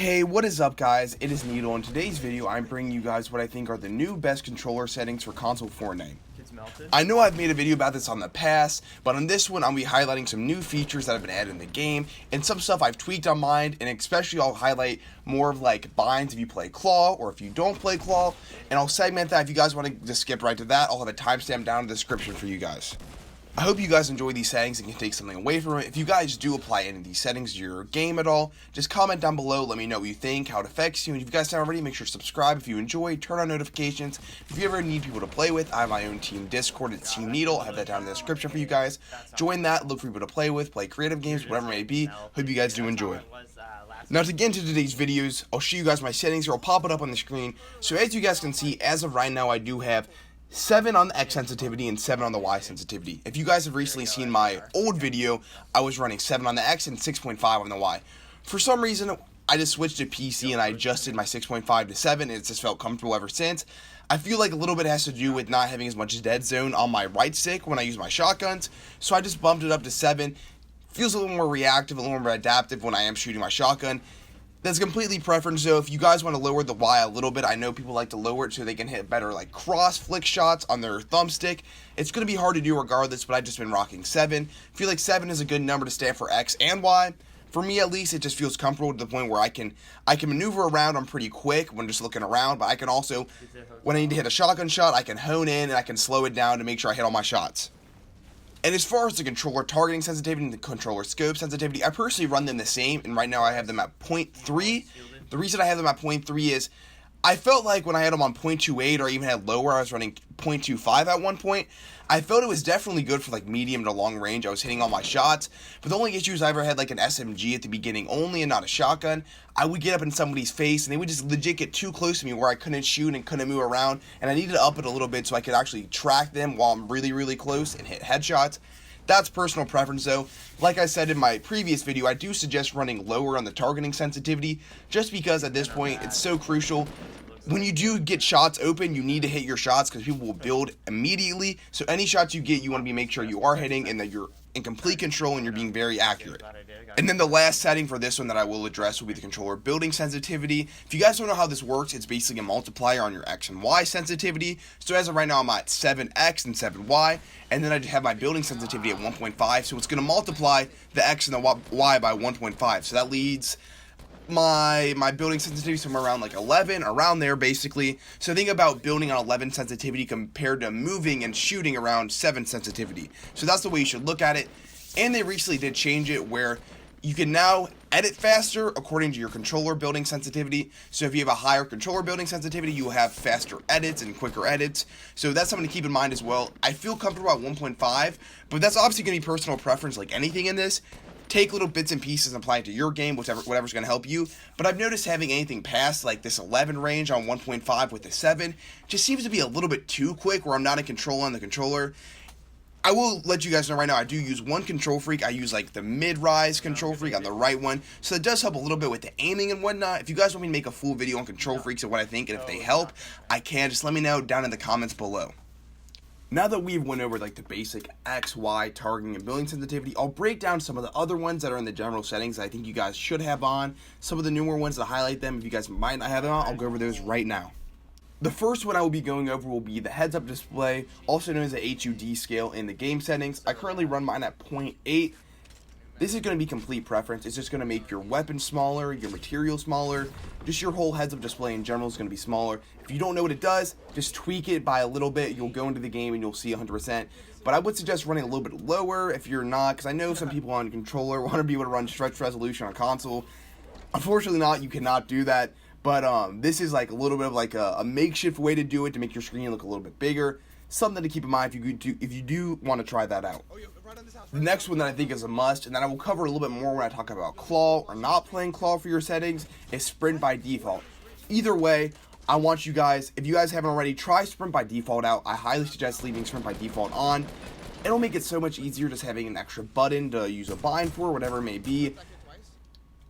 Hey, what is up guys? It is Needle. In today's video, I'm bringing you guys what I think are the new best controller settings for console Fortnite. I know I've made a video about this on the past, but on this one I'll be highlighting some new features that have been added in the game, and some stuff I've tweaked on mine, and especially I'll highlight more of like binds if you play Claw, or if you don't play Claw, and I'll segment that. If you guys want to just skip right to that, I'll have a timestamp down in the description for you guys. I hope you guys enjoy these settings and can take something away from it. If you guys do apply any of these settings to your game at all, just comment down below, let me know what you think, how it affects you, and if you guys haven't already, make sure to subscribe if you enjoy, turn on notifications. If you ever need people to play with, I have my own team Discord, it's Team Needle, I have that down in the description for you guys. Join that, look for people to play with, play creative games, whatever it may be. Hope you guys do enjoy. Now to get into today's videos, I'll show you guys my settings here, I'll pop it up on the screen. So as you guys can see, as of right now, I do have 7 on the X sensitivity and 7 on the Y sensitivity. If you guys have recently seen my old video, I was running 7 on the X and 6.5 on the Y. For some reason, I just switched to PC and I adjusted my 6.5 to 7, and it's just felt comfortable ever since. I feel like a little bit has to do with not having as much dead zone on my right stick when I use my shotguns, so I just bumped it up to 7. Feels a little more reactive, a little more adaptive when I am shooting my shotgun. That's completely preference though. If you guys want to lower the Y a little bit, I know people like to lower it so they can hit better like cross flick shots on their thumbstick. It's going to be hard to do regardless, but I've just been rocking 7. I feel like 7 is a good number to stand for X and Y. For me at least, it just feels comfortable to the point where I can maneuver around. I'm pretty quick when just looking around, but I can also, when I need to hit a shotgun shot, I can hone in and I can slow it down to make sure I hit all my shots. And as far as the controller targeting sensitivity and the controller scope sensitivity, I personally run them the same, and right now I have them at 0.3. The reason I have them at 0.3 is I felt like when I had them on 0.28 or even had lower, I was running 0.25 at one point. I felt it was definitely good for like medium to long range. I was hitting all my shots, but the only issues I ever had like an SMG at the beginning only and not a shotgun. I would get up in somebody's face and they would just legit get too close to me where I couldn't shoot and couldn't move around, and I needed to up it a little bit so I could actually track them while I'm really close and hit headshots. That's personal preference though. Like I said in my previous video, I do suggest running lower on the targeting sensitivity just because at this point it's so crucial. When you do get shots open, you need to hit your shots because people will build immediately. So any shots you get, you want to make sure you are hitting and that you're in complete control and you're being very accurate. And then the last setting for this one that I will address will be the controller building sensitivity. If you guys don't know how this works, it's basically a multiplier on your X and Y sensitivity. So as of right now, I'm at 7X and 7Y, and then I have my building sensitivity at 1.5. So it's going to multiply the X and the Y by 1.5. So that leads my building sensitivity somewhere around like 11, around there basically. So think about building on 11 sensitivity compared to moving and shooting around 7 sensitivity. So that's the way you should look at it. And they recently did change it where you can now edit faster according to your controller building sensitivity. So if you have a higher controller building sensitivity, you will have faster edits and quicker edits. So that's something to keep in mind as well. I feel comfortable at 1.5, but that's obviously going to be personal preference like anything in this. Take little bits and pieces and apply it to your game, whatever's going to help you. But I've noticed having anything past like this 11 range on 1.5 with the 7 just seems to be a little bit too quick where I'm not in control on the controller. I will let you guys know right now, I do use one control freak. I use like the mid-rise control freak on the right one. So that does help a little bit with the aiming and whatnot. If you guys want me to make a full video on control freaks and what I think and if they help, I can. Just let me know down in the comments below. Now that we've went over like the basic X, Y, targeting, and building sensitivity, I'll break down some of the other ones that are in the general settings that I think you guys should have on. Some of the newer ones to highlight them. If you guys might not have them on, I'll go over those right now. The first one I will be going over will be the heads-up display, also known as the HUD scale in the game settings. I currently run mine at 0.8. This is going to be complete preference. It's just going to make your weapon smaller, your material smaller, just your whole heads-up display in general is going to be smaller. If you don't know what it does, just tweak it by a little bit. You'll go into the game and you'll see 100%. But I would suggest running a little bit lower if you're not, because I know some people on controller want to be able to run stretch resolution on console. Unfortunately not, you cannot do that. But this is like a little bit of like a makeshift way to do it to make your screen look a little bit bigger. Something to keep in mind if you do want to try that out. The next one that I think is a must, and that I will cover a little bit more when I talk about Claw or not playing Claw for your settings, is Sprint by default. Either way, I want you guys, if you guys haven't already, try Sprint by default out. I highly suggest leaving Sprint by default on. It'll make it so much easier just having an extra button to use a bind for, whatever it may be.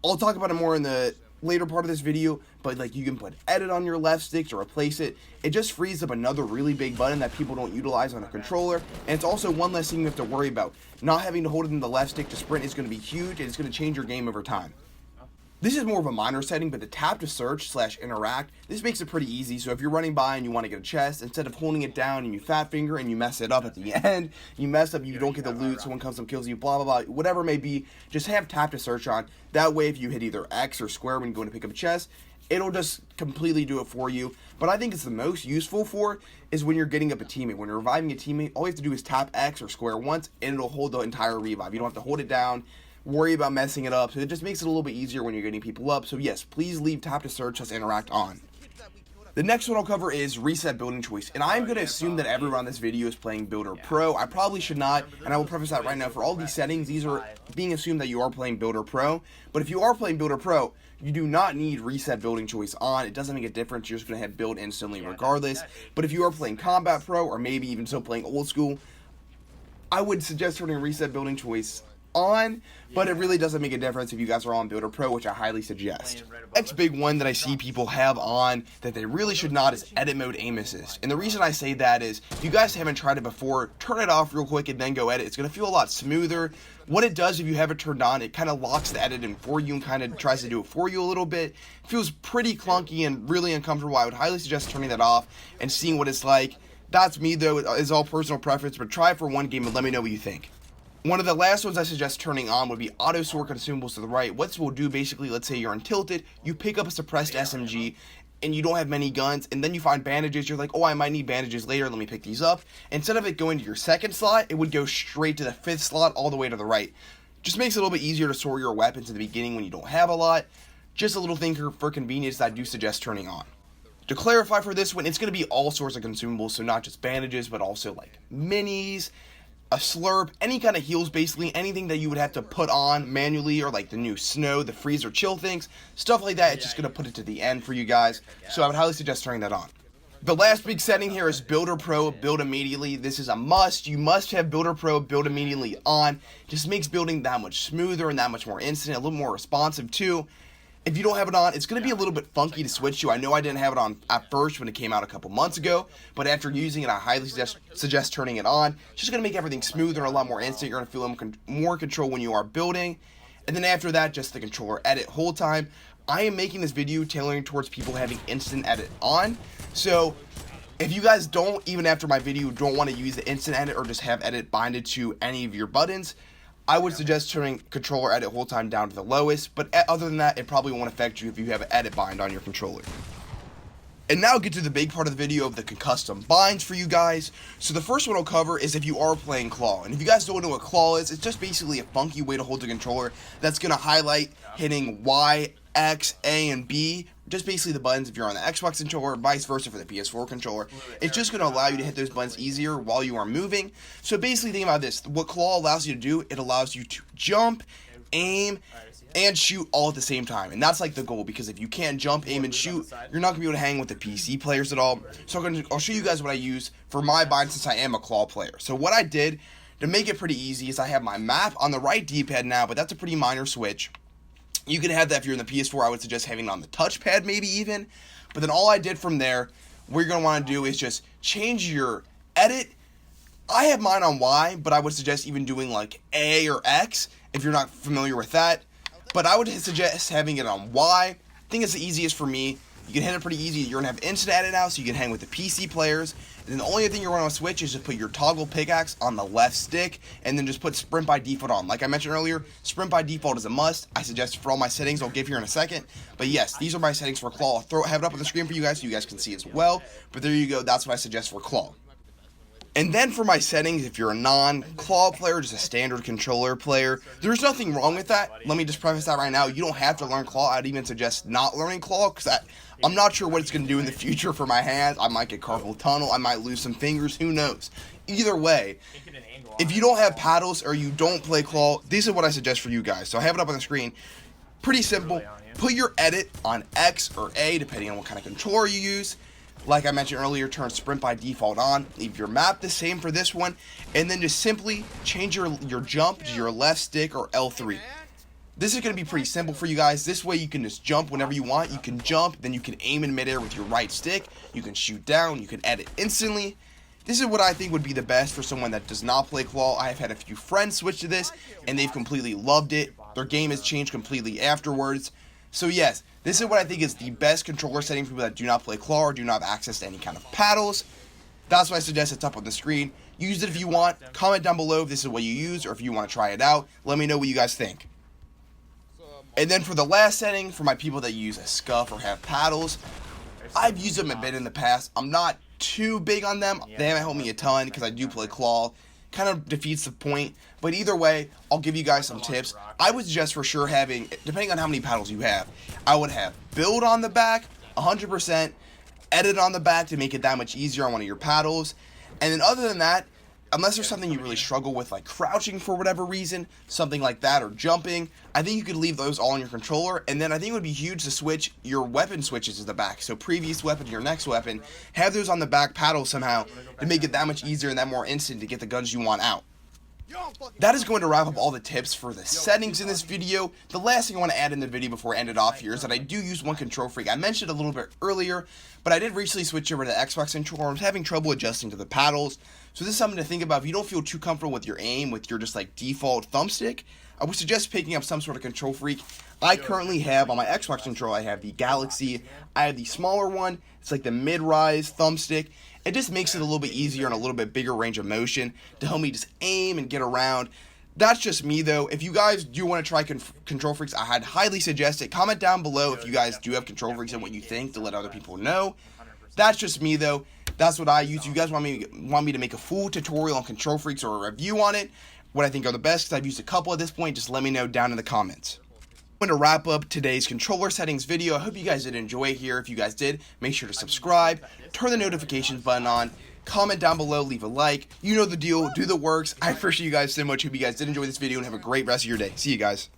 I'll talk about it more in the later part of this video, but like you can put edit on your left stick to replace it. It just frees up another really big button that people don't utilize on a controller, and it's also one less thing you have to worry about. Not having to hold it in the left stick to sprint is going to be huge, and it's going to change your game over time. This is more of a minor setting, but the tap to search / interact, this makes it pretty easy. So if you're running by and you want to get a chest, instead of holding it down and you fat finger and you mess it up at the end, you mess up, you don't get the loot, someone comes and kills you, blah, blah, blah, whatever it may be, just have tap to search on. That way if you hit either X or square when you go to pick up a chest, it'll just completely do it for you. But I think it's the most useful for is when you're getting up a teammate. When you're reviving a teammate, all you have to do is tap X or square once, and it'll hold the entire revive. You don't have to hold it down, worry about messing it up. So it just makes it a little bit easier when you're getting people up. So yes, please leave tap to search / interact on. The next one I'll cover is reset building choice, and I'm going to assume that everyone on this video is playing Builder Pro. I probably should not, and I will preface that right now. For all these settings, these are being assumed that you are playing Builder Pro, but if you are playing Builder Pro, you do not need reset building choice on. It doesn't make a difference. You're just going to have build instantly regardless. But if you are playing Combat Pro, or maybe even still playing old school, I would suggest turning reset building choice on, but it really doesn't make a difference if you guys are on Builder Pro, which I highly suggest. Next big one that I see people have on that they really should not is edit mode aim assist. And the reason I say that is, if you guys haven't tried it before, turn it off real quick and then go edit. It's going to feel a lot smoother. What it does if you have it turned on, it kind of locks the edit in for you and kind of tries to do it for you a little bit. It feels pretty clunky and really uncomfortable. I would highly suggest turning that off and seeing what it's like. That's me though, it's all personal preference, but try it for one game and let me know what you think. One of the last ones I suggest turning on would be auto sort consumables to the right. What this will do, basically, let's say you're untilted, you pick up a suppressed SMG, and you don't have many guns, and then you find bandages, you're like, oh, I might need bandages later, let me pick these up. Instead of it going to your second slot, it would go straight to the 5th slot, all the way to the right. Just makes it a little bit easier to sort your weapons in the beginning when you don't have a lot. Just a little thing for convenience that I do suggest turning on. To clarify for this one, it's going to be all sorts of consumables, so not just bandages, but also like minis, a slurp, any kind of heals, basically anything that you would have to put on manually, or like the new snow, the freeze or chill things, stuff like that. It's just going to put it to the end for you guys, so I would highly suggest turning that on. The last big setting here is Builder Pro, build immediately. This is a must. You must have Builder Pro, build immediately on. Just makes building that much smoother and that much more instant, a little more responsive too. If you don't have it on, it's going to be a little bit funky to switch to. I know I didn't have it on at first when it came out a couple months ago, but after using it, I highly suggest turning it on. It's just going to make everything smoother and a lot more instant. You're going to feel more control when you are building. And then after that, just the controller edit whole time. I am making this video tailoring towards people having instant edit on. So if you guys don't, even after my video, don't want to use the instant edit or just have edit binded to any of your buttons, I would suggest turning controller edit whole time down to the lowest, but other than that, it probably won't affect you if you have an edit bind on your controller. And now get to the big part of the video of the custom binds for you guys. So the first one I'll cover is if you are playing claw. And if you guys don't know what claw is, it's just basically a funky way to hold the controller that's going to highlight hitting Y, X, A, and B. Just basically the buttons if you're on the Xbox controller, vice versa for the PS4 controller. It's just going to allow you to hit those buttons easier while you are moving. So basically think about this. What claw allows you to do, it allows you to jump, aim, and shoot all at the same time. And that's like the goal, because if you can't jump, aim, and shoot, you're not going to be able to hang with the PC players at all. So I'll show you guys what I use for my bind since I am a claw player. So what I did to make it pretty easy is I have my map on the right D-pad now, but that's a pretty minor switch. You can have that if you're in the PS4. I would suggest having it on the touchpad maybe even. But then all I did from there, what you're going to want to do is just change your edit. I have mine on Y, but I would suggest even doing like A or X if you're not familiar with that. But I would suggest having it on Y. I think it's the easiest for me. You can hit it pretty easy. You're going to have instant edit now, so you can hang with the PC players. And then the only thing you're going to switch is just put your toggle pickaxe on the left stick, and then just put sprint by default on. Like I mentioned earlier, sprint by default is a must. I suggest for all my settings I'll give here in a second. But yes, these are my settings for claw. I'll have it up on the screen for you guys so you guys can see as well. But there you go. That's what I suggest for claw. And then for my settings, if you're a non-claw player, just a standard controller player, there's nothing wrong with that. Let me just preface that right now. You don't have to learn claw. I'd even suggest not learning claw, because I'm not sure what it's going to do in the future for my hands. I might get carpal tunnel. I might lose some fingers. Who knows? Either way, if you don't have paddles or you don't play claw, this is what I suggest for you guys. So I have it up on the screen. Pretty simple. Put your edit on X or A, depending on what kind of controller you use. Like I mentioned earlier, turn sprint by default on. Leave your map the same for this one. And then just simply change your jump to your left stick or L3. This is going to be pretty simple for you guys. This way you can just jump whenever you want. You can jump, then you can aim in midair with your right stick. You can shoot down. You can edit instantly. This is what I think would be the best for someone that does not play claw. I have had a few friends switch to this, and they've completely loved it. Their game has changed completely afterwards. So yes, this is what I think is the best controller setting for people that do not play claw or do not have access to any kind of paddles. That's why I suggest it's up on the screen. Use it if you want. Comment down below if this is what you use or if you want to try it out. Let me know what you guys think. And then for the last setting, for my people that use a scuff or have paddles, I've used them a bit in the past. I'm not too big on them. They haven't helped me a ton because I do play claw. Kind of defeats the point. But either way, I'll give you guys some tips. I would suggest for sure having, depending on how many paddles you have, I would have build on the back, 100%, edit on the back to make it that much easier on one of your paddles. And then other than that, unless there's something you really struggle with, like crouching for whatever reason, something like that, or jumping, I think you could leave those all on your controller. And then I think it would be huge to switch your weapon switches to the back. So previous weapon to your next weapon, have those on the back paddle somehow to make it that much easier and that more instant to get the guns you want out. That is going to wrap up all the tips for the settings in this video. The last thing I want to add in the video before I end it off here is that I do use one control freak. I mentioned it a little bit earlier, but I did recently switch over to the Xbox controller. I was having trouble adjusting to the paddles. So this is something to think about. If you don't feel too comfortable with your aim, with your just like default thumbstick, I would suggest picking up some sort of control freak. I currently have on my Xbox controller, I have the Galaxy. I have the smaller one. It's like the mid-rise thumbstick. It just makes it a little bit easier and a little bit bigger range of motion to help me just aim and get around. That's just me though. If you guys do want to try control freaks, I'd highly suggest it. Comment down below if you guys do have control freaks and what you think to let other people know. That's just me though. That's what I use. If you guys want me to make a full tutorial on control freaks or a review on it, what I think are the best, because I've used a couple at this point, just let me know down in the comments. I'm going to wrap up today's controller settings video. I hope you guys did enjoy here. If you guys did, make sure to subscribe, turn the notifications button on, comment down below, leave a like. You know the deal, do the works. I appreciate you guys so much. Hope you guys did enjoy this video and have a great rest of your day. See you guys.